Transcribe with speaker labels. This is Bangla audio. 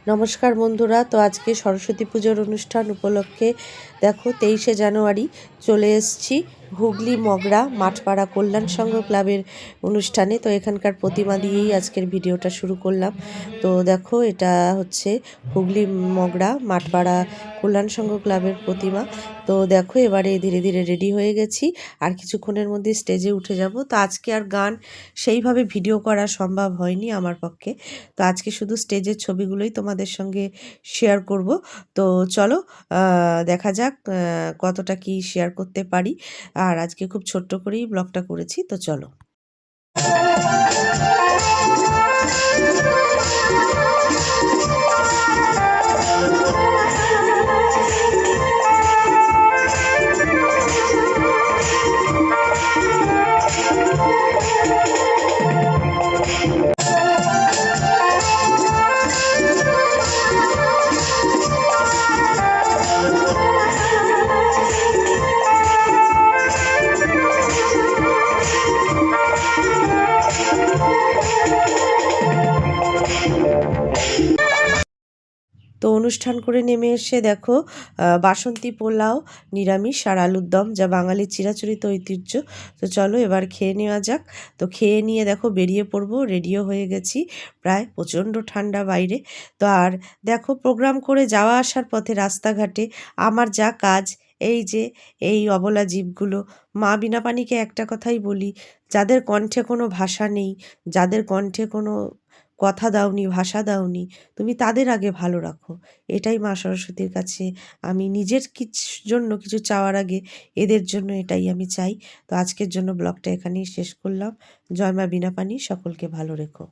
Speaker 1: নমস্কার বন্ধুরা, তো আজকে সরস্বতী পুজোর অনুষ্ঠান উপলক্ষে দেখো 23শে জানুয়ারি চলে এসেছি হুগলি মগরা মাঠপাড়া কল্যাণ সংঘ ক্লাবের অনুষ্ঠানে। তো এখানকার প্রতিমা দিয়েই আজকের ভিডিওটা শুরু করলাম। তো দেখো এটা হচ্ছে হুগলি মগরা মাঠপাড়া কল্যাণ সংঘ ক্লাবের প্রতিমা। তো দেখো এবারে ধীরে ধীরে রেডি হয়ে গেছি, আর কিছুক্ষণের মধ্যে স্টেজে উঠে যাব। তো আজকে আর গান সেইভাবে ভিডিও করা সম্ভব হয়নি আমার পক্ষে। তো আজকে শুধু স্টেজের ছবিগুলোই তোমাদের সঙ্গে শেয়ার করব। তো চলো দেখা যাক কতটা কি শেয়ার করতে পারি। আর আজকে খুব ছোট্ট করেই ব্লগটা করেছি, তো চলো। তো অনুষ্ঠান করে নেমে এসে দেখো বাসন্তী পোলাও, নিরামিষ আর আলুর দম, যা বাঙালির চিরাচরিত ঐতিহ্য। তো চলো এবার খেয়ে নেওয়া যাক। তো খেয়ে নিয়ে দেখো বেরিয়ে পড়বো, রেডিও হয়ে গেছি। প্রায় প্রচণ্ড ঠান্ডা বাইরে। তো আর দেখো প্রোগ্রাম করে যাওয়া আসার পথে রাস্তাঘাটে আমার যা কাজ, এই যে এই অবলা জীবগুলো। মা বীণাপাণিকে একটা কথাই বলি, যাদের কণ্ঠে কোনো ভাষা নেই, যাদের কণ্ঠে কোনো কথা দাওনি, ভাষা দাওনি, তুমি তাদের আগে ভালো রাখো। এটাই মা সরস্বতীর কাছে আমি নিজের জন্য কিছু চাওয়ার আগে এদের জন্য এটাই আমি চাই। তো আজকের জন্য ব্লগটা এখানেই শেষ করলাম। জয় মা বীণাপাণি, সকলকে ভালো রেখো।